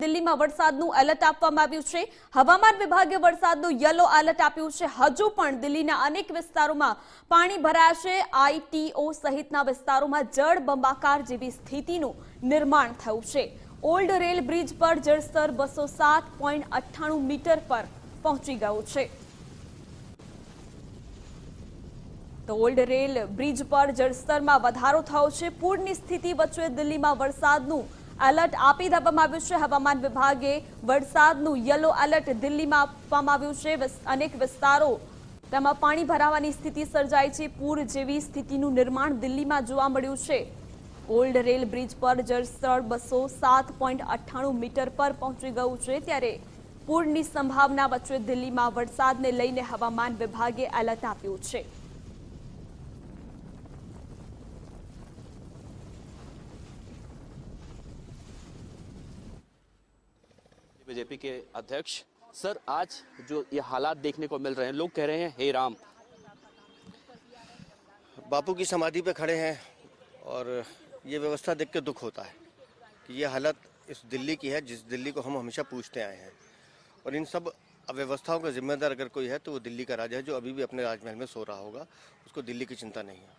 દિલ્હીમાં વરસાદનું એલર્ટ આપવામાં આવ્યું છે। હવામાન વિભાગે વરસાદનું યલો એલર્ટ આપ્યું છે। હજુ પણ દિલ્હીના અનેક વિસ્તારોમાં પાણી ભરાયા છે। આઈટીઓ સહિતના વિસ્તારોમાં જળબંબાકાર જેવી સ્થિતિનું નિર્માણ થયું છે। ઓલ્ડ રેલ બ્રિજ પર જળસ્તર 207.98 મીટર પર પહોંચી ગયું છે। तो ओल्ड रेल ब्रिज पर जलस्तर में वधारो थयो छे। पूरनी स्थिति वच्चे दिल्ली में वरसादनुं एलर्ट आपी देवामां आव्युं छे। हवामान विभागे वरसादनुं येलो एलर्ट दिल्ली में आपवामां आव्युं छे। अनेक विस्तारो तेमां पाणी भरावानी स्थिति सर्जाई छे। पूर जेवी स्थितिनुं निर्माण दिल्ली में जोवा मळ्युं छे। ओल्ड रेल ब्रिज पर जलस्तर 207.98 मीटर पर पहोंची गयुं छे। त्यारे पूरनी संभावना वच्चे दिल्ली में वरसादने लईने हवामान विभागे एलर्ट आप्युं छे। बीजेपी के अध्यक्ष सर, आज जो ये हालात देखने को मिल रहे हैं, लोग कह रहे हैं हे राम। बापू की समाधि पे खड़े हैं और ये व्यवस्था देख के दुख होता है कि ये हालत इस दिल्ली की है जिस दिल्ली को हम हमेशा पूछते आए हैं। और इन सब अव्यवस्थाओं का जिम्मेदार अगर कोई है तो वो दिल्ली का राजा है, जो अभी भी अपने राजमहल में सो रहा होगा। उसको दिल्ली की चिंता नहीं है।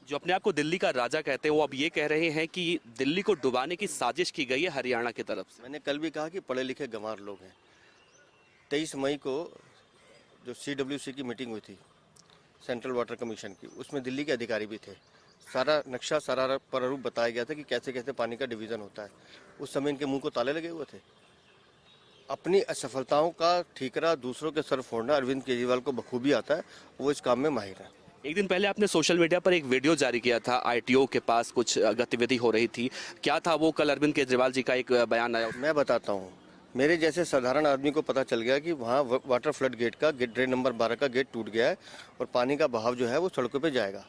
जो अपने आप को दिल्ली का राजा कहते हैं, वो अब ये कह रहे हैं कि दिल्ली को डुबाने की साजिश की गई है हरियाणा की तरफ से। मैंने कल भी कहा कि पढ़े लिखे गंवार लोग हैं। 23 मई को जो CWC की मीटिंग हुई थी सेंट्रल वाटर कमीशन की, उसमें दिल्ली के अधिकारी भी थे। सारा नक्शा, सारा प्रारूप बताया गया था कि कैसे कैसे पानी का डिवीज़न होता है। उस समय इनके मुंह को ताले लगे हुए थे। अपनी असफलताओं का ठीकरा दूसरों के सर फोड़ना अरविंद केजरीवाल को बखूबी आता है। वो इस काम में माहिर है। एक दिन पहले आपने सोशल मीडिया पर एक वीडियो जारी किया था। आईटीओ के पास कुछ गतिविधि हो रही थी, क्या था वो? कल अरविंद केजरीवाल जी का एक बयान आया। मैं बताता हूँ, मेरे जैसे साधारण आदमी को पता चल गया कि वहाँ वाटर फ्लड गेट का ड्रेन नंबर 12 का गेट टूट गया है और पानी का बहाव जो है वो सड़कों पे जाएगा,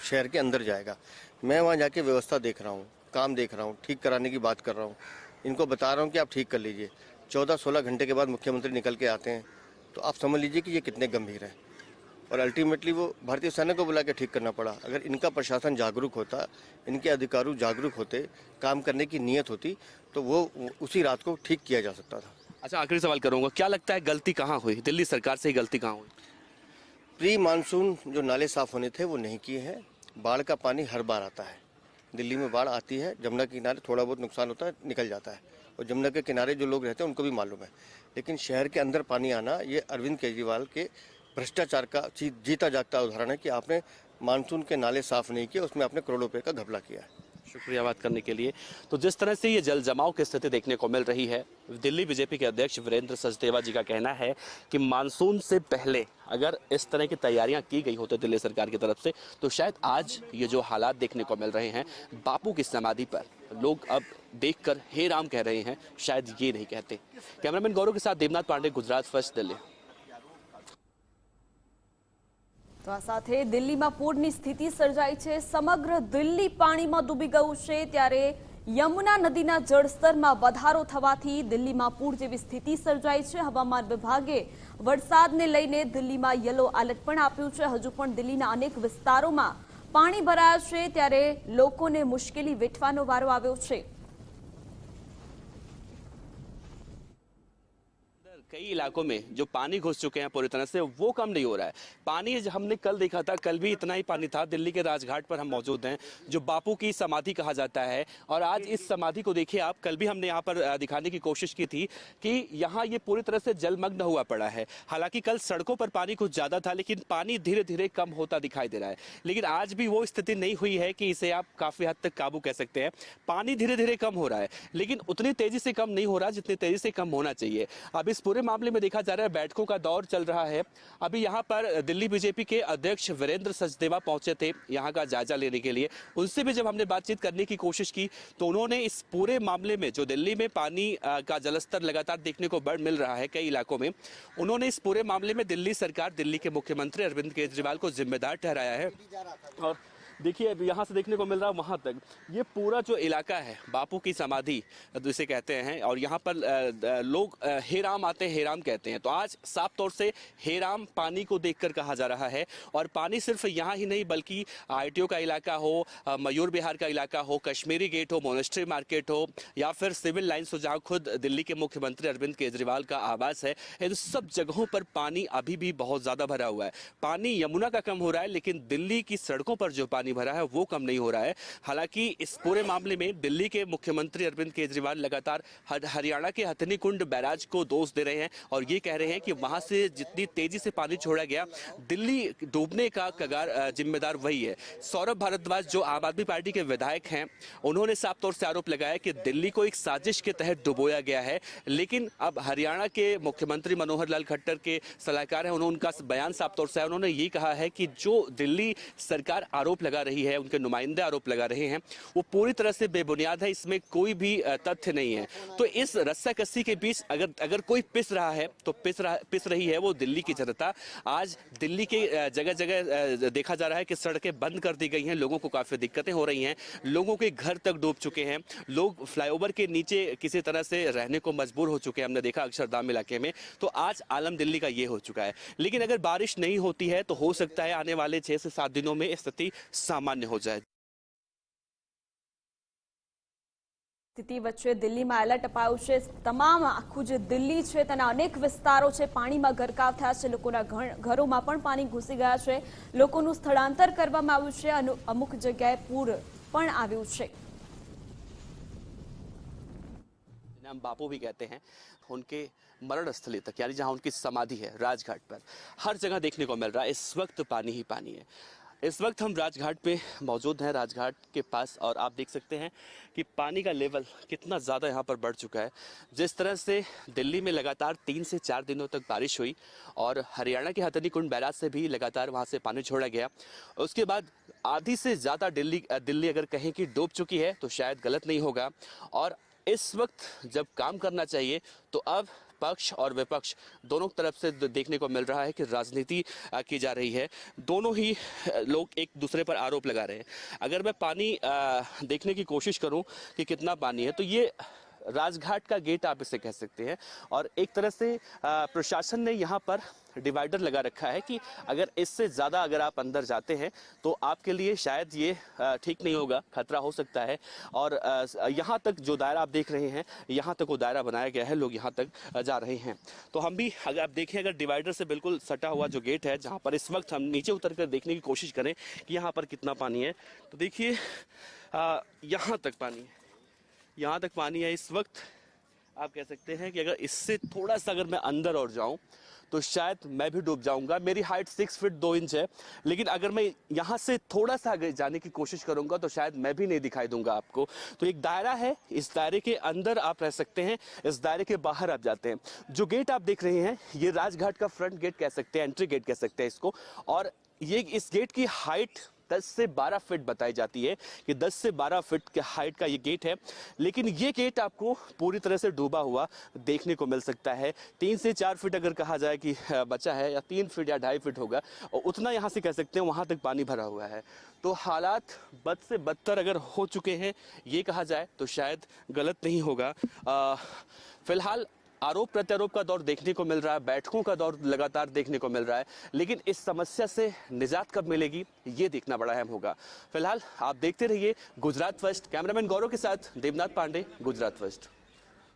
शहर के अंदर जाएगा। मैं वहाँ जाके व्यवस्था देख रहा हूँ, काम देख रहा हूँ, ठीक कराने की बात कर रहा हूँ। इनको बता रहा हूँ कि आप ठीक कर लीजिए। 14-16 घंटे के बाद मुख्यमंत्री निकल के आते हैं, तो आप समझ लीजिए कि ये कितने गंभीर है। और अल्टीमेटली वो भारतीय सेना को बुला के ठीक करना पड़ा। अगर इनका प्रशासन जागरूक होता, इनके अधिकारी जागरूक होते, काम करने की नीयत होती, तो वो उसी रात को ठीक किया जा सकता था। अच्छा, आखिरी सवाल करूंगा, क्या लगता है गलती कहाँ हुई? दिल्ली सरकार से ही गलती कहाँ हुई? प्री मानसून जो नाले साफ होने थे वो नहीं किए हैं। बाढ़ का पानी हर बार आता है। दिल्ली में बाढ़ आती है, जमुना के किनारे थोड़ा बहुत नुकसान होता है, निकल जाता है। और जमुना के किनारे जो लोग रहते हैं उनको भी मालूम है। लेकिन शहर के अंदर पानी आना, ये अरविंद केजरीवाल के भ्रष्टाचार का जीता जागता उदाहरण है कि आपने मानसून के नाले साफ नहीं किए, उसमें आपने करोड़ों रुपए का घपला किया है। शुक्रिया बात करने के लिए। तो जिस तरह से ये जल जमाव की स्थिति देखने को मिल रही है, दिल्ली बीजेपी के अध्यक्ष वीरेंद्र सचदेवा जी का कहना है कि मानसून से पहले अगर इस तरह की तैयारियां की गई होती दिल्ली सरकार की तरफ से, तो शायद आज ये जो हालात देखने को मिल रहे हैं, बापू की समाधि पर लोग अब देखकर हे राम कह रहे हैं, शायद ये नहीं कहते। कैमरामैन गौरव के साथ देवनाथ पांडे, गुजरात फर्स्ट, दिल्ली। तो आ साथे दिल्ली में पूरनी स्थिति सर्जाई है। समग्र दिल्ली पानी में डूबी गयुं छे। त्यारे यमुना नदीना जलस्तर में वधारो थवाथी दिल्ली में पूर जेवी स्थिति सर्जाई है। हवामान विभागे वरसादने लईने दिल्ली में येलो एलर्ट पण आप्युं छे। हजू पण दिल्लीना अनेक विस्तारों में पाणी भराया छे, त्यारे लोकोने मुश्केली वेठवानो वारो आव्यो छे। कई इलाकों में जो पानी घुस चुके हैं पूरी तरह से, वो कम नहीं हो रहा है। पानी हमने कल देखा था, कल भी इतना ही पानी था। दिल्ली के राजघाट पर हम मौजूद हैं, जो बापू की समाधि कहा जाता है। और आज इस समाधि को देखिए आप, कल भी हमने यहाँ पर दिखाने की कोशिश की थी कि यहाँ ये पूरी तरह से जलमग्न हुआ पड़ा है। हालांकि कल सड़कों पर पानी कुछ ज्यादा था, लेकिन पानी धीरे धीरे कम होता दिखाई दे रहा है। लेकिन आज भी वो स्थिति नहीं हुई है कि इसे आप काफी हद तक काबू कह सकते हैं। पानी धीरे धीरे कम हो रहा है, लेकिन उतनी तेजी से कम नहीं हो रहा जितनी तेजी से कम होना चाहिए। अब इस पूरे मामले में देखा जा रहा है, बैठकों का दौर चल रहा है। अभी यहाँ पर दिल्ली बीजेपी के अध्यक्ष वीरेंद्र सचदेवा पहुंचे थे यहाँ का जायजा लेने के लिए। उनसे भी जब हमने बातचीत करने की कोशिश की, तो उन्होंने इस पूरे मामले में जो दिल्ली में पानी का जलस्तर लगातार देखने को बढ़ मिल रहा है कई इलाकों में, उन्होंने इस पूरे मामले में दिल्ली सरकार, दिल्ली के मुख्यमंत्री अरविंद केजरीवाल को जिम्मेदार ठहराया है। और देखिए अब यहाँ से देखने को मिल रहा है वहाँ तक ये पूरा जो इलाका है बापू की समाधि जिसे कहते हैं, और यहाँ पर लोग हेराम आते हैं, हेराम कहते हैं। तो आज साफ तौर से हेराम पानी को देखकर कहा जा रहा है। और पानी सिर्फ यहाँ ही नहीं बल्कि ITO का इलाका हो, मयूर विहार का इलाका हो, कश्मीरी गेट हो, मोनेस्ट्री मार्केट हो, या फिर सिविल लाइन्स हो जहाँ खुद दिल्ली के मुख्यमंत्री अरविंद केजरीवाल का आवास है, इन सब जगहों पर पानी अभी भी बहुत ज्यादा भरा हुआ है। पानी यमुना का कम हो रहा है, लेकिन दिल्ली की सड़कों पर जो पानी भरा है वो कम नहीं हो रहा है। हालांकि इस पूरे मामले में दिल्ली के मुख्यमंत्री अरविंद केजरीवाल लगातार हरियाणा के हथनी कुंड बैराज को दोष दे रहे हैं और ये कह रहे हैं कि वहां से जितनी तेजी से पानी छोड़ा गया, दिल्ली डूबने का कगार जिम्मेदार वही है। सौरभ भारद्वाज जो आम आदमी पार्टी के विधायक हैं, उन्होंने साफ तौर से आरोप लगाया कि दिल्ली को एक साजिश के तहत डुबोया गया है। लेकिन अब हरियाणा के मुख्यमंत्री मनोहर लाल खट्टर के सलाहकार हैं, उनका बयान साफ तौर से है। उन्होंने ये कहा है कि जो दिल्ली सरकार आरोप लगा रही है, उनके नुमाइंदे आरोप लगा रहे हैं, वो पूरी तरह से बेबुनियाद है, इसमें कोई भी तथ्य नहीं है। तो इस रस्साकसी के बीच अगर कोई पिस रहा है तो पिस रही है वो दिल्ली की जनता। आज दिल्ली के जगह जगह देखा जा रहा है कि सड़कें बंद कर दी गई हैं, लोगों को काफी दिक्कतें हो रही हैं, लोगों के घर तक डूब चुके हैं, लोग फ्लाईओवर के नीचे किसी तरह से रहने को मजबूर हो चुके हैं। हमने देखा अक्षरधाम इलाके में। तो आज आलम दिल्ली का ये हो चुका है। लेकिन अगर बारिश नहीं होती है तो हो सकता है आने वाले 6 से 7 दिनों में स्थिति सामान्य हो जाए। સ્થિતિ વચ્ચે દિલ્હીમાં એલર્ટ અપાયું છે। તમામ આખું જે દિલ્હી છે તેના અનેક વિસ્તારો છે પાણીમાં ગરકાવ થયા છે, લોકોના ઘરોમાં પણ પાણી ઘૂસી ગયા છે, લોકોનું સ્થળાંતર કરવામાં આવ્યું છે, અમુક જગ્યાએ પૂર પણ આવ્યું છે। हम बापू भी कहते हैं, उनके मरण स्थली तक यानी जहां उनकी समाधि है राजघाट पर हर जगह देखने को मिल रहा है इस वक्त पानी ही पानी है। इस वक्त हम राजघाट पे मौजूद हैं, राजघाट के पास, और आप देख सकते हैं कि पानी का लेवल कितना ज़्यादा यहाँ पर बढ़ चुका है। जिस तरह से दिल्ली में लगातार 3 से 4 दिनों तक बारिश हुई और हरियाणा के हथनी कुंड बैराज से भी लगातार वहाँ से पानी छोड़ा गया, उसके बाद आधी से ज़्यादा दिल्ली अगर कहें कि डूब चुकी है तो शायद गलत नहीं होगा। और इस वक्त जब काम करना चाहिए तो अब पक्ष और विपक्ष दोनों तरफ से देखने को मिल रहा है कि राजनीति की जा रही है। दोनों ही लोग एक दूसरे पर आरोप लगा रहे हैं। अगर मैं पानी देखने की कोशिश करूं कि कितना पानी है, तो ये राजघाट का गेट आप इसे कह सकते हैं। और एक तरह से प्रशासन ने यहाँ पर डिवाइडर लगा रखा है कि अगर इससे ज़्यादा अगर आप अंदर जाते हैं तो आपके लिए शायद ये ठीक नहीं होगा, खतरा हो सकता है। और यहाँ तक जो दायरा आप देख रहे हैं, यहाँ तक वो दायरा बनाया गया है, लोग यहाँ तक जा रहे हैं। तो हम भी अगर आप देखें, अगर डिवाइडर से बिल्कुल सटा हुआ जो गेट है, जहाँ पर इस वक्त हम नीचे उतर कर देखने की कोशिश करें कि यहाँ पर कितना पानी है, तो देखिए यहाँ तक पानी है, यहाँ तक पानी है। इस वक्त आप कह सकते हैं कि अगर इससे थोड़ा सा अगर मैं अंदर और जाऊं तो शायद मैं भी डूब जाऊंगा। मेरी हाइट 6 फीट 2 इंच है, लेकिन अगर मैं यहाँ से थोड़ा सा आगे जाने की कोशिश करूंगा तो शायद मैं भी नहीं दिखाई दूंगा आपको। तो एक दायरा है, इस दायरे के अंदर आप रह सकते हैं, इस दायरे के बाहर आप जाते हैं। जो गेट आप देख रहे हैं ये राजघाट का फ्रंट गेट कह सकते हैं, एंट्री गेट कह सकते हैं इसको। और ये इस गेट की हाइट 10 से 12 फीट बताई जाती है कि 10 से 12 फीट के हाइट का ये गेट है। लेकिन ये गेट आपको पूरी तरह से डूबा हुआ देखने को मिल सकता है। 3 से 4 फीट अगर कहा जाए कि बचा है, या 3 फीट या 2.5 फीट होगा, और उतना यहाँ से कह सकते हैं वहाँ तक पानी भरा हुआ है। तो हालात बद से बदतर अगर हो चुके हैं ये कहा जाए तो शायद गलत नहीं होगा। फिलहाल आरोप प्रत्यारोप का दौर देखने को मिल रहा है, बैठकों का दौर लगातार देखने को मिल रहा है, लेकिन इस समस्या से निजात कब मिलेगी ये देखना बड़ा अहम होगा। फिलहाल आप देखते रहिए गुजरात फर्स्ट। कैमरामैन गौरव के साथ देवनाथ पांडे, गुजरात फर्स्ट।